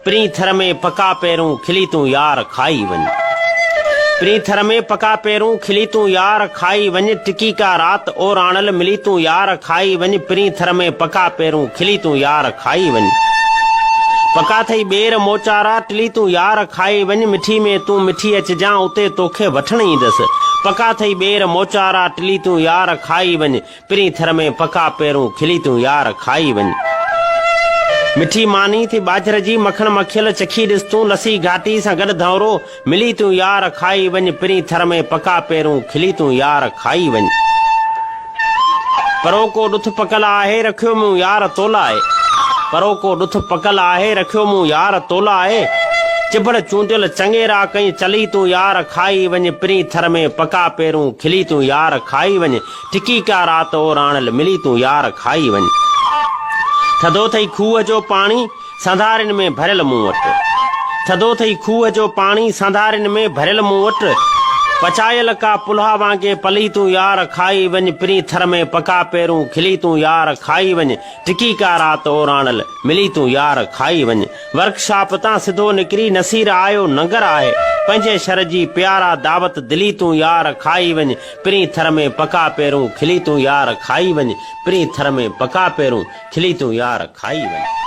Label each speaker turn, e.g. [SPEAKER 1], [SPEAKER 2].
[SPEAKER 1] Pre थर में पका पैरूं खिली तूं यार खाई वञ। प्री थर में पका पैरूं खिली तूं यार खाई वञ। टिकी का रात और आणल मिली तूं यार खाई वञ। प्री थर में पका पैरूं खिली तूं यार खाई वञ। पका थई बेर मोचारा टिली तूं यार खाई वञ। मिठी में तूं मिठी अचजां उते तोखे वठण ईंदसि। पका थई बेर मोचारा टिली तूं यार खाई वञ। प्री थर में पका पैरूं खिली तूं यार खाई वञ। मिठी मानी थी बाजर जी मखण मखियल चखी ॾिस तूं। लसी घाटी सां गॾु धौरो मिली तूं यार खाई वञ। प्री थर में पका पैरूं खिली तूं यार खाई वञ। परो को ॾुथ पकल आहे रखियो मूं यार तोलाए। परो को ॾुथ पकल आहे रखियो मूं यार तोलाए। चिबड़ चूंडियल चङेरा कई चली तूं यार खाई वञ। प्री थर में पका पैरूं खिली तूं यार खाई वञ। टिकी का रात और आणल मिली तूं यार खाई वञ। थधो थई खूह जो पाणी संधारिन में भरियल मूं वटि। थधो थई खूह जो पाणी संधारिन में भरियल मूं वटि। पचायल का पुल्हा वांगे पली तूं यार खाई वञ। प्री थर में पका पैरूं खिली तूं यार खाई वञ। टिकी का रात और आणल मिली तूं यार खाई वञ। वर्कशॉप तां सिधो निकिरी नसीर आयो नगर आहे। पंहिंजे शर जी प्यारा दावत दिली तूं यार खाई वञ। प्री थर में पका पैरूं खिली तूं यार खाई वञ। प्री थर में पका पैरूं खिली तूं यार खाई वञ।